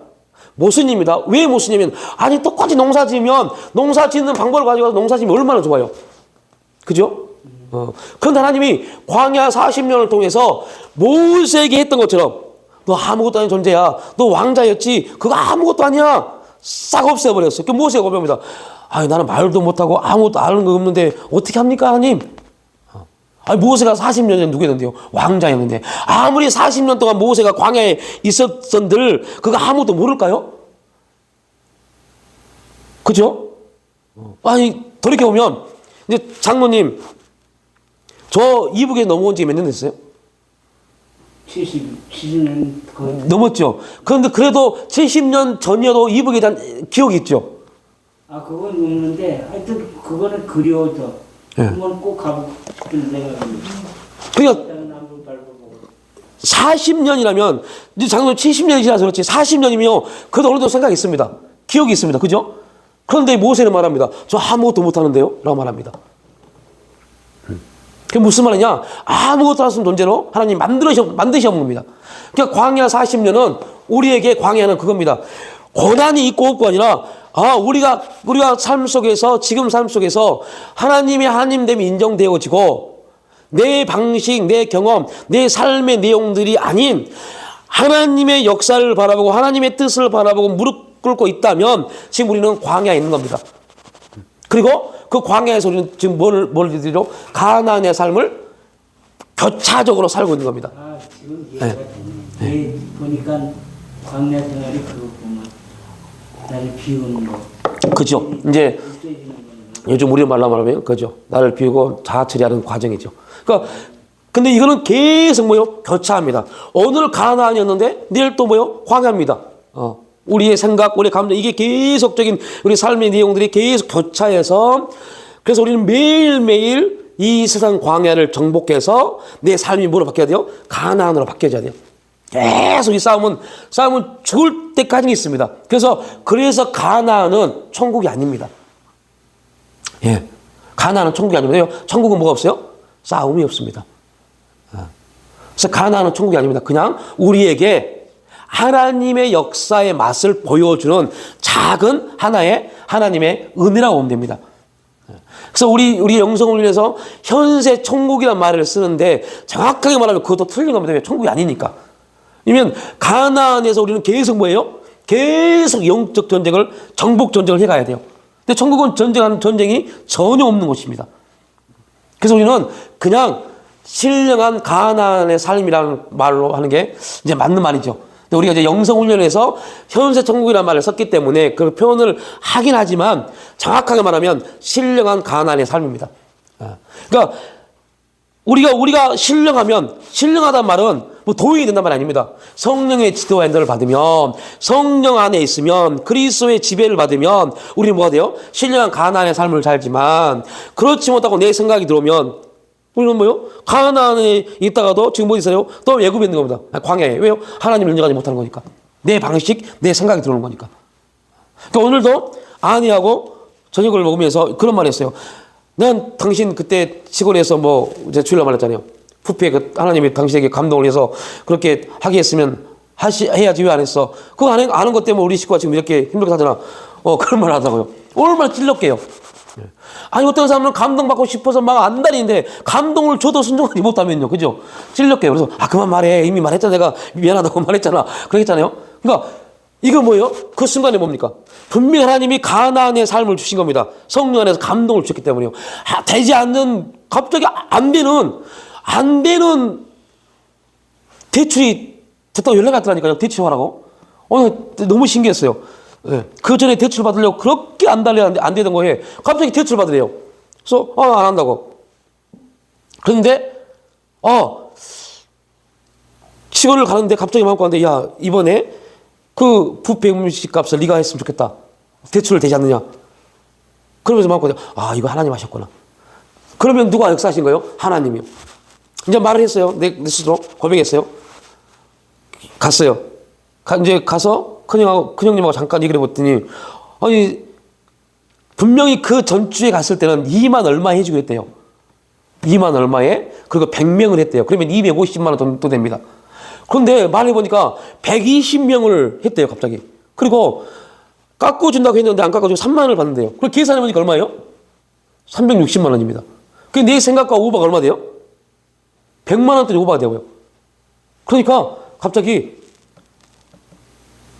왜 모순이냐면, 똑같이 농사 짓는 방법을 가지고 농사 지으면 얼마나 좋아요. 그죠? 그런데 하나님이 광야 40년을 통해서 모세에게 했던 것처럼 너 아무것도 아닌 존재야. 너 왕자였지. 그거 아무것도 아니야. 싹 없애버렸어요. 그 모세가 고백합니다. 나는 말도 못하고 아무것도 아는 거 없는데 어떻게 합니까 하나님? 모세가 40년에 누구였는데요? 왕자였는데 아무리 40년 동안 모세가 광야에 있었던들 그거 아무것도 모를까요? 그죠? 돌이켜보면 이제 장로님 저 이북에 넘어온 지 몇 년 됐어요? 70년 거의 넘었죠. 그런데 그래도 70년 전이어도 이북에 대한 기억이 있죠. 그건 없는데 하여튼 그거는 그리워져. 한번 꼭 가보고 싶은 생각이. 그러니까 40년이라면 이제 장로님 70년이 지나서 그렇지 40년이면 그래도 어느 정도 생각이 있습니다. 기억이 있습니다. 그죠? 그런데 모세는 말합니다. 저 아무것도 못하는데요? 라고 말합니다. 그게 무슨 말이냐? 아무것도 할 수 없는 존재로 하나님 만드셔 본 겁니다. 그러니까 광야 40년은 우리에게 광야는 그겁니다. 고난이 있고 없고 아니라 우리가 삶 속에서 지금 삶 속에서 하나님의 하나님됨이 인정되어지고 내 방식, 내 경험, 내 삶의 내용들이 아닌 하나님의 역사를 바라보고 하나님의 뜻을 바라보고 무릎 꿇고 있다면 지금 우리는 광야에 있는 겁니다. 그리고 그 광야에서 우리는 지금 뭘 드리로 가나안의 삶을 교차적으로 살고 있는 겁니다. 지금 이해가 되네. 보니까 광야 생활이 그거 보면 나를 비우는 거. 그죠. 이제 요즘 우리 말로 말하면 그죠. 나를 비우고 자아 처리하는 과정이죠. 그러니까 근데 이거는 계속 교차합니다. 오늘 가나안이었는데 내일 또 광야입니다. 우리의 생각, 우리의 감정 이게 계속적인 우리 삶의 내용들이 계속 교차해서 그래서 우리는 매일매일 이 세상 광야를 정복해서 내 삶이 뭐로 바뀌어야 돼요? 가나안으로 바뀌어져야 돼요. 계속 이 싸움은 죽을 때까지 있습니다. 그래서 가나안은 천국이 아닙니다. 예. 가나안은 천국이 아닙니다. 천국은 뭐가 없어요? 싸움이 없습니다. 그래서 가나안은 천국이 아닙니다. 그냥 우리에게 하나님의 역사의 맛을 보여주는 작은 하나의 하나님의 은혜라고 보면 됩니다. 그래서 우리 영성을 위해서 현세 천국이라는 말을 쓰는데 정확하게 말하면 그것도 틀린 겁니다. 왜? 천국이 아니니까. 왜냐면 가나안에서 우리는 계속 계속 영적 전쟁을 정복 전쟁을 해가야 돼요. 근데 천국은 전쟁이 전혀 없는 곳입니다. 그래서 우리는 그냥 신령한 가나안의 삶이라는 말로 하는 게 이제 맞는 말이죠. 근데 우리가 이제 영성훈련에서 현세 천국이라는 말을 썼기 때문에 그 표현을 하긴 하지만 정확하게 말하면 신령한 가나안의 삶입니다. 그러니까 우리가 신령하다는 말은 도인이 된다는 말이 아닙니다. 성령의 지도와 인도를 받으면 성령 안에 있으면 그리스도의 지배를 받으면 우리는 뭐가 돼요? 신령한 가나안의 삶을 살지만 그렇지 못하고 내 생각이 들어오면 우리는 가나안에 있다가도 지금 어디 있어요? 또 외국에 있는 겁니다. 광야에. 왜요? 하나님을 인정하지 못하는 거니까. 내 방식, 내 생각이 들어오는 거니까. 그러니까 오늘도 아내하고 저녁을 먹으면서 그런 말 했어요. 난 당신 그때 시골에서 이제 주일날 말했잖아요. 푸페 하나님이 당신에게 감동을 해서 그렇게 하게 했으면 해야지 왜 안 했어? 그거 아는 것 때문에 우리 식구가 지금 이렇게 힘들게 사잖아. 그런 말 하더라고요. 얼마나 찔렀게요. 아니 어떤 사람은 감동받고 싶어서 막 안달인데 감동을 줘도 순종하지 못하면요. 그죠? 찔렸게요. 그래서 그만 말해. 이미 말했잖아. 내가 미안하다고 말했잖아. 그러겠잖아요. 그러니까 이거 뭐예요? 그 순간에 뭡니까? 분명히 하나님이 가나안의 삶을 주신 겁니다. 성령 안에서 감동을 주셨기 때문에요. 되지 않는 갑자기 안 되는 대출이 됐다고 연락 왔더라니까요. 대출하라고. 너무 신기했어요. 네. 그 전에 대출 받으려고 그렇게 안달렸는데 안 되던 거에 갑자기 대출 받으래요. 그래서 안 한다고. 그런데 시골을 가는데 갑자기 마음고 하는데 야 이번에 그 부페 음식 값을 네가 했으면 좋겠다. 대출을 되지 않느냐. 그러면서 마음고 이거 하나님 하셨구나. 그러면 누가 역사하신 거예요? 하나님이요. 이제 말을 했어요. 내 스스로 고백했어요. 갔어요. 이제 가서 큰형님하고 잠깐 얘기를 해봤더니 분명히 그 전주에 갔을 때는 2만 얼마 해주고 했대요. 2만 얼마에 그리고 100명을 했대요. 그러면 250만 원 정도 됩니다. 그런데 말해보니까 120명을 했대요. 갑자기. 그리고 깎아준다고 했는데 안 깎아주고 3만 원을 받는데요. 그리고 계산해보니까 얼마예요? 360만 원입니다. 그게 내 생각과 오버가 얼마 돼요? 100만 원짜리 오버가 되고요. 그러니까 갑자기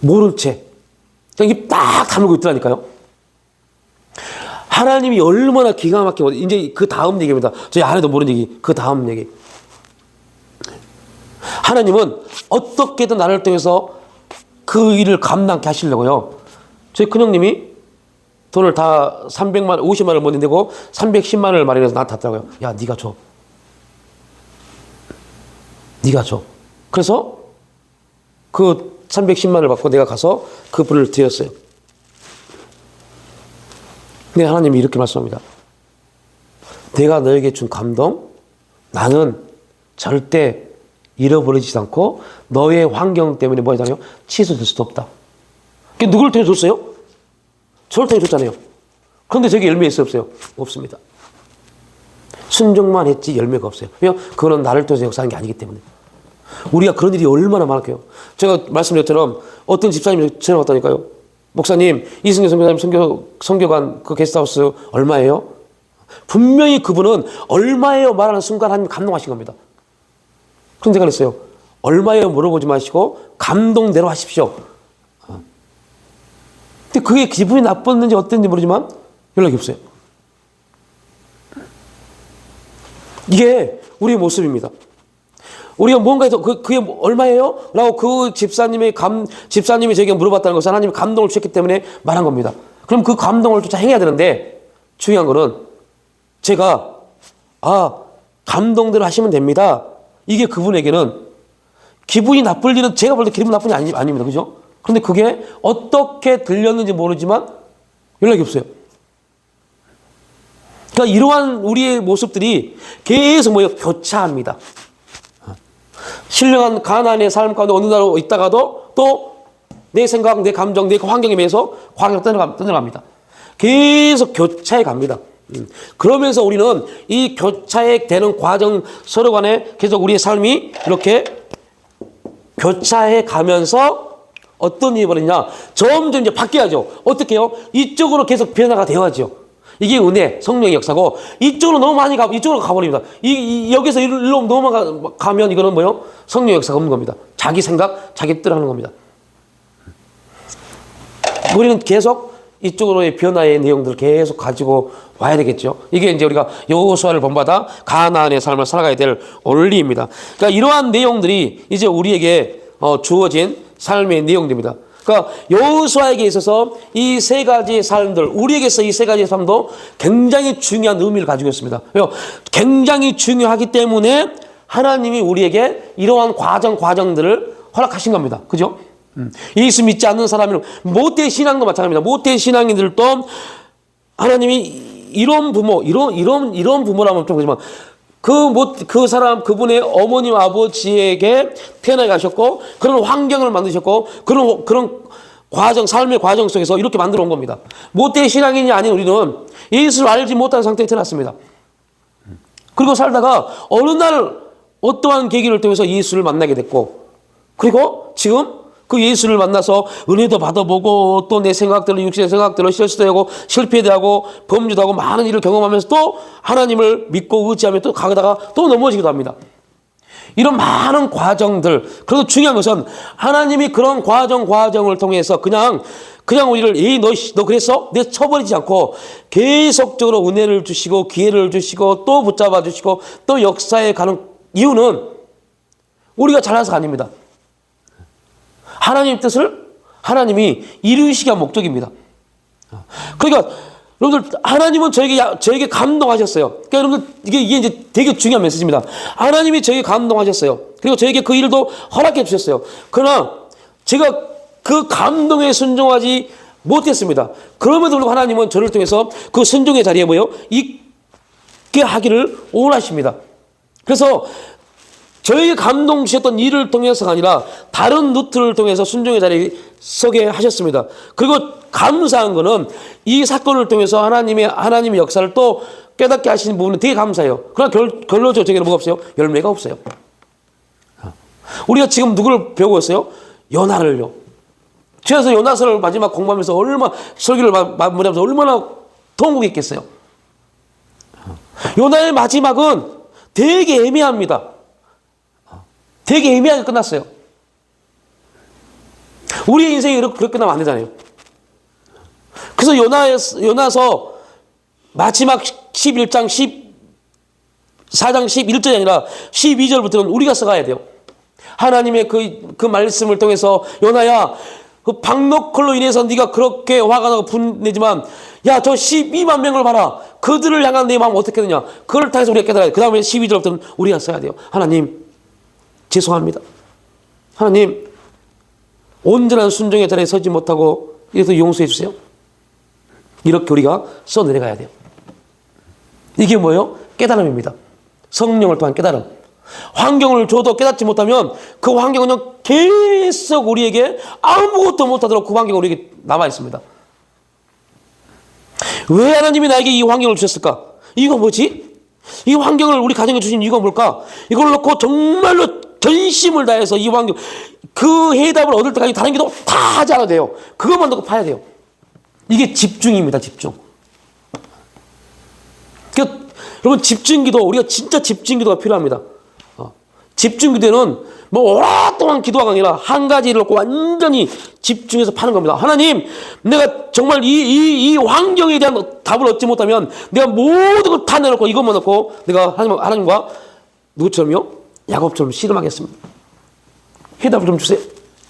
모른 채 그냥 입 딱 다물고 있더라니까요. 하나님이 얼마나 기가 막히고 이제 그 다음 얘기입니다. 저희 아내도 모르는 얘기. 그 다음 얘기. 하나님은 어떻게든 나를 통해서 그 일을 감당케 하시려고요. 저희 큰형님이 돈을 다 50만 원을 못 내고 310만 원을 마련해서 나한테 탔더라고요. 야 네가 줘. 네가 줘. 그래서 그 310만 원을 받고 내가 가서 그 분을 드렸어요. 근데 하나님이 이렇게 말씀합니다. 내가 너에게 준 감동 나는 절대 잃어버리지 않고 너의 환경 때문에 뭐 하잖아요? 취소될 수도 없다. 그게 누구를 통해 줬어요? 저를 통해 줬잖아요. 그런데 저게 열매 있어요? 없어요? 없습니다. 순종만 했지 열매가 없어요. 왜요? 그거는 나를 통해서 역사하는 게 아니기 때문에. 우리가 그런 일이 얼마나 많을까요? 제가 말씀드린 것처럼 어떤 집사님이 전화 왔다니까요. 목사님, 이승규 선교사님 선교관 그 게스트하우스 얼마예요? 분명히 그분은 얼마예요 말하는 순간 하나님 감동하신 겁니다. 그런 제가 그랬어요. 얼마예요 물어보지 마시고 감동대로 하십시오. 근데 그게 기분이 나빴는지 어땠는지 모르지만 연락이 없어요. 이게 우리의 모습입니다. 우리가 뭔가 해서 그게 얼마예요? 라고 그 집사님이 저에게 물어봤다는 것은 하나님이 감동을 주셨기 때문에 말한 겁니다. 그럼 그 감동을 쫓아 행해야 되는데 중요한 거는 제가 감동대로 하시면 됩니다. 이게 그분에게는 기분이 나쁠 일은 제가 볼 때 기분 나쁜 일이 아닙니다. 그죠? 그런데 그게 어떻게 들렸는지 모르지만 연락이 없어요. 그러니까 이러한 우리의 모습들이 계속 교차합니다. 신령한 가나안의 삶 가운데 어느 날 있다가도 또 내 생각, 내 감정, 내 환경에 비해서 과거로 떠나갑니다. 계속 교차해 갑니다. 그러면서 우리는 이 교차해 되는 과정 서로 간에 계속 우리의 삶이 이렇게 교차해 가면서 어떤 일이 벌어지냐. 점점 이제 바뀌어야죠. 어떻게 해요? 이쪽으로 계속 변화가 되어야죠. 이게 은혜, 성령의 역사고, 이쪽으로 너무 많이 이쪽으로 가버립니다. 여기서 일로 넘어가면 이거는 뭐요? 성령의 역사가 없는 겁니다. 자기 생각, 자기 뜻 하는 겁니다. 우리는 계속 이쪽으로의 변화의 내용들을 계속 가지고 와야 되겠죠. 이게 이제 우리가 여호수아를 본받아 가나안의 삶을 살아가야 될 원리입니다. 그러니까 이러한 내용들이 이제 우리에게 주어진 삶의 내용들입니다. 그러니까 여호수아에게 있어서 이 세 가지의 삶들, 우리에게서 이 세 가지의 삶도 굉장히 중요한 의미를 가지고 있습니다. 굉장히 중요하기 때문에 하나님이 우리에게 이러한 과정들을 허락하신 겁니다. 그죠? 예수 믿지 않는 사람은 모태 신앙도 마찬가지입니다. 모태 신앙인들도 하나님이 이런 부모라면 좀 그렇지만 그분의 어머님 아버지에게 태어나게 하셨고 그런 환경을 만드셨고 그런 삶의 과정 속에서 이렇게 만들어 온 겁니다. 모태 신앙인이 아닌 우리는 예수를 알지 못하는 상태에 태어났습니다. 그리고 살다가 어느 날 어떠한 계기를 통해서 예수를 만나게 됐고, 그리고 지금 그 예수를 만나서 은혜도 받아보고 또 내 생각대로 육신의 생각대로 실수도 하고 실패도 하고 범죄도 하고 많은 일을 경험하면서 또 하나님을 믿고 의지하며 또 가다가 또 넘어지기도 합니다. 이런 많은 과정들. 그래도 중요한 것은 하나님이 그런 과정을 통해서 그냥 우리를 너 그랬어? 내 쳐버리지 않고 계속적으로 은혜를 주시고 기회를 주시고 또 붙잡아 주시고 또 역사에 가는 이유는 우리가 잘나서가 아닙니다. 하나님의 뜻을 하나님이 이루시기 위한 목적입니다. 그러니까 여러분들 하나님은 저에게 감동하셨어요. 그러니까 여러분들 이게 이제 되게 중요한 메시지입니다. 하나님이 저에게 감동하셨어요. 그리고 저에게 그 일도 허락해 주셨어요. 그러나 제가 그 감동에 순종하지 못했습니다. 그럼에도 불구하고 하나님은 저를 통해서 그 순종의 자리에 있게 하기를 원하십니다. 그래서 저에게 감동 주셨던 일을 통해서가 아니라 다른 루트를 통해서 순종의 자리에 서게 하셨습니다. 그리고 감사한 거는 이 사건을 통해서 하나님의 역사를 또 깨닫게 하시는 부분은 되게 감사해요. 그러나 결론적으로 저에게는 뭐가 없어요? 열매가 없어요. 우리가 지금 누구를 배우고 있어요? 요나를요. 그래서 요나서를 마지막 공부하면서 설교를 마무리하면서 얼마나 통곡했겠어요. 요나의 마지막은 되게 애매합니다. 되게 애매하게 끝났어요. 우리의 인생이 그렇게 끝나면 안 되잖아요. 그래서 요나서 마지막 11장 14장 11절이 아니라 12절부터는 우리가 써가야 돼요. 하나님의 그 말씀을 통해서 요나야 그 박노콜로 인해서 네가 그렇게 화가 나고 분내지만 야 저 12만 명을 봐라. 그들을 향한 내 마음 어떻게 되냐. 그걸 통해서 우리가 깨달아야 돼요. 그 다음에 12절부터는 우리가 써야 돼요. 하나님 죄송합니다. 하나님 온전한 순종의 자리에 서지 못하고 이래서 용서해 주세요. 이렇게 우리가 써내려가야 돼요. 이게 뭐예요? 깨달음입니다. 성령을 통한 깨달음. 환경을 줘도 깨닫지 못하면 그 환경은 계속 우리에게 아무것도 못하도록 그 환경이 우리에게 남아있습니다. 왜 하나님이 나에게 이 환경을 주셨을까? 이거 뭐지? 이 환경을 우리 가정에 주신 이유가 뭘까? 이걸 놓고 정말로 전심을 다해서 이 환경, 그 해답을 얻을 때까지 다른 기도 다 하지 않아도 돼요. 그것만 놓고 파야 돼요. 이게 집중입니다, 집중. 그러니까 여러분, 집중기도, 우리가 진짜 집중기도가 필요합니다. 집중기도는 뭐 오랫동안 기도가 아니라 한 가지를 놓고 완전히 집중해서 파는 겁니다. 하나님, 내가 정말 이 환경에 대한 답을 얻지 못하면 내가 모든 걸 다 내놓고 이것만 놓고 내가 하나님과 누구처럼요? 야곱처럼 씨름하겠습니다. 해답을 좀 주세요.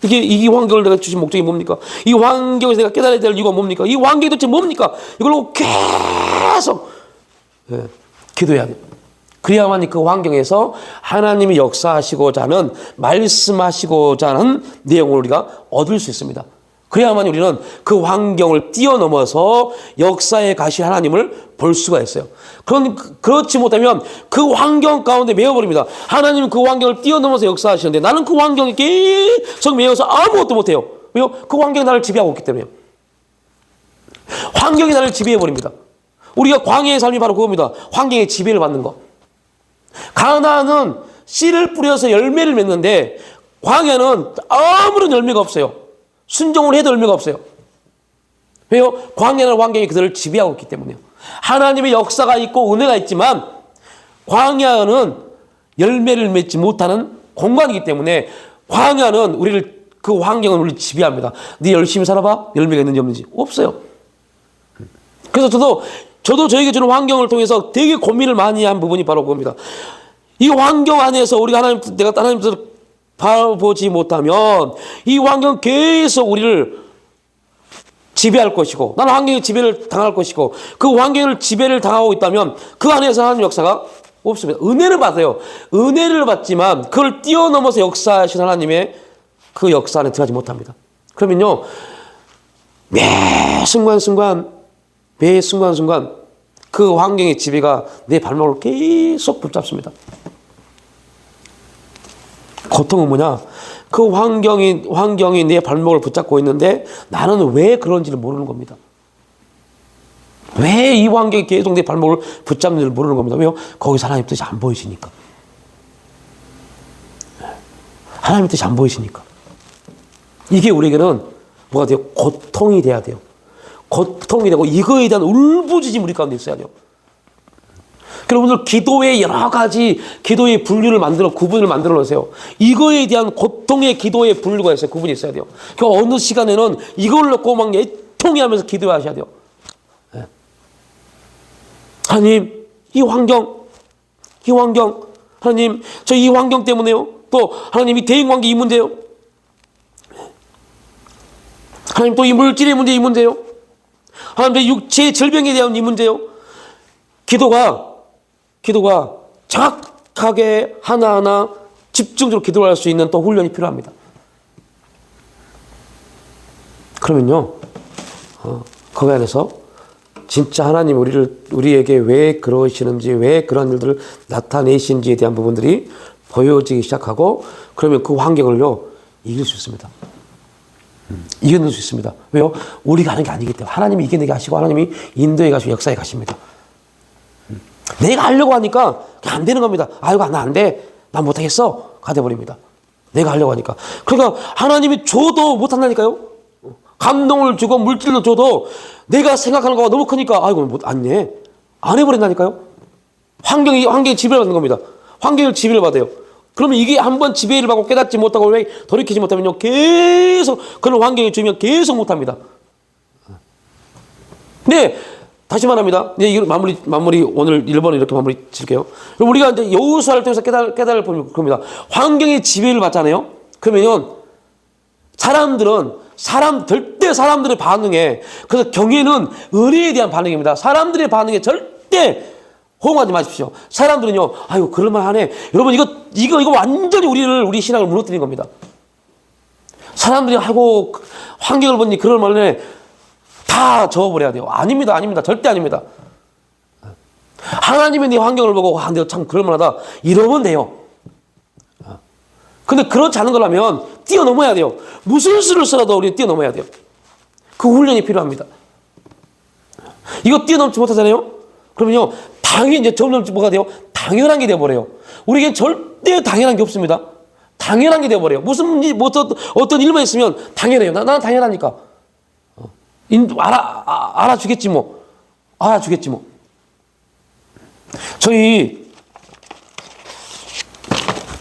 이 환경을 내가 주신 목적이 뭡니까? 이 환경에서 내가 깨달아야 될 이유가 뭡니까? 이 환경이 도대체 뭡니까? 이걸로 계속 기도해야 돼요. 그래야만 그 환경에서 하나님이 역사하시고자 하는, 말씀하시고자 하는 내용을 우리가 얻을 수 있습니다. 그래야만 우리는 그 환경을 뛰어넘어서 역사에 가신 하나님을 볼 수가 있어요. 그렇지 못하면 그 환경 가운데 매여버립니다. 하나님은 그 환경을 뛰어넘어서 역사하시는데 나는 그 환경에 계속 매여서 아무것도 못해요. 왜요? 그 환경이 나를 지배하고 있기 때문에요. 환경이 나를 지배해버립니다. 우리가 광야의 삶이 바로 그겁니다. 환경의 지배를 받는 것. 가나안은 씨를 뿌려서 열매를 맺는데 광야는 아무런 열매가 없어요. 순종을 해도 열매가 없어요. 왜요? 광야는 환경이 그들을 지배하고 있기 때문에요. 하나님의 역사가 있고 은혜가 있지만 광야는 열매를 맺지 못하는 공간이기 때문에 광야는 우리를, 그 환경은 우리를 지배합니다. 네 열심히 살아봐. 열매가 있는지 없는지 없어요. 그래서 저도 저에게 주는 환경을 통해서 되게 고민을 많이 한 부분이 바로 그겁니다. 이 환경 안에서 우리가 내가 하나님 뜻을 바라보지 못하면 이 환경 계속 우리를 지배할 것이고, 나는 환경에 지배를 당할 것이고, 그 환경을 지배를 당하고 있다면 그 안에서 하나님 역사가 없습니다. 은혜를 받아요. 은혜를 받지만 그걸 뛰어넘어서 역사하신 하나님의 그 역사 안에 들어가지 못합니다. 그러면요, 매 순간순간 그 환경의 지배가 내 발목을 계속 붙잡습니다. 고통은 뭐냐? 그 환경이 내 발목을 붙잡고 있는데 나는 왜 그런지를 모르는 겁니다. 왜 이 환경이 계속 내 발목을 붙잡는지를 모르는 겁니다. 왜요? 거기서 하나님 뜻이 안 보이시니까. 하나님 뜻이 안 보이시니까. 이게 우리에게는 뭐가 돼요? 고통이 돼야 돼요. 고통이 되고 이거에 대한 울부짖음이 우리 가운데 있어야 돼요. 여러분들 기도의 여러 가지 기도의 분류를 구분을 만들어 놓으세요. 이거에 대한 고통의 기도의 분류가 있어요. 구분이 있어야 돼요. 그 어느 시간에는 이걸 놓고 막 애통해하면서 기도하셔야 돼요. 네. 하나님, 이 환경, 하나님, 저 이 환경 때문에요. 또 하나님, 이 대인관계 이 문제요. 하나님, 또 이 물질의 문제 이 문제요. 하나님, 육체의 질병에 대한 이 문제요. 기도가 정확하게 하나하나 집중적으로 기도할 수 있는 또 훈련이 필요합니다. 그러면요, 거기 안에서 진짜 하나님 우리에게 왜 그러시는지, 왜 그런 일들을 나타내시는지에 대한 부분들이 보여지기 시작하고, 그러면 그 환경을요, 이길 수 있습니다. 이겨낼 수 있습니다. 왜요? 우리가 하는 게 아니기 때문에. 하나님이 이겨내게 하시고 하나님이 인도에 가시고 역사에 가십니다. 내가 하려고 하니까 안 되는 겁니다. 아이고, 나 안 돼. 난 못하겠어. 가돼버립니다. 내가 하려고 하니까. 그러니까 하나님이 줘도 못한다니까요. 감동을 주고 물질도 줘도 내가 생각하는 거가 너무 크니까 아이고, 안 해. 안 해버린다니까요. 환경이 지배를 받는 겁니다. 환경을 지배를 받아요. 그러면 이게 한번 지배를 받고 깨닫지 못하고 왜 돌이키지 못하면요, 계속 그런 환경이 주면 계속 못합니다. 네, 다시 말합니다. 네, 이거 마무리 오늘 1번을 이렇게 마무리 칠게요. 우리가 이제 여호수아를 통해서 깨달을 보면 그럽니다. 환경의 지배를 받잖아요. 그러면 절대 사람들의 반응에, 그래서 경외는 은혜에 대한 반응입니다. 사람들의 반응에 절대 호응하지 마십시오. 사람들은요, 아유, 그럴만하네. 여러분, 이거 완전히 우리 신앙을 무너뜨리는 겁니다. 사람들이 하고 환경을 보니 그럴만하네. 다 저어버려야 돼요. 아닙니다. 절대 아닙니다. 하나님의 네 환경을 보고, 내가 참 그럴만하다. 이러면 돼요. 근데 그렇지 않은 거라면 뛰어넘어야 돼요. 무슨 수를 써도 우리는 뛰어넘어야 돼요. 그 훈련이 필요합니다. 이거 뛰어넘지 못하잖아요? 그러면요, 이제 점점 뭐가 돼요? 당연한 게 돼버려요. 우리에겐 절대 당연한 게 없습니다. 당연한 게 돼버려요. 무슨 일, 어떤 일만 있으면 당연해요. 나는 당연하니까. 알아주겠지 뭐. 알아주겠지 뭐. 저희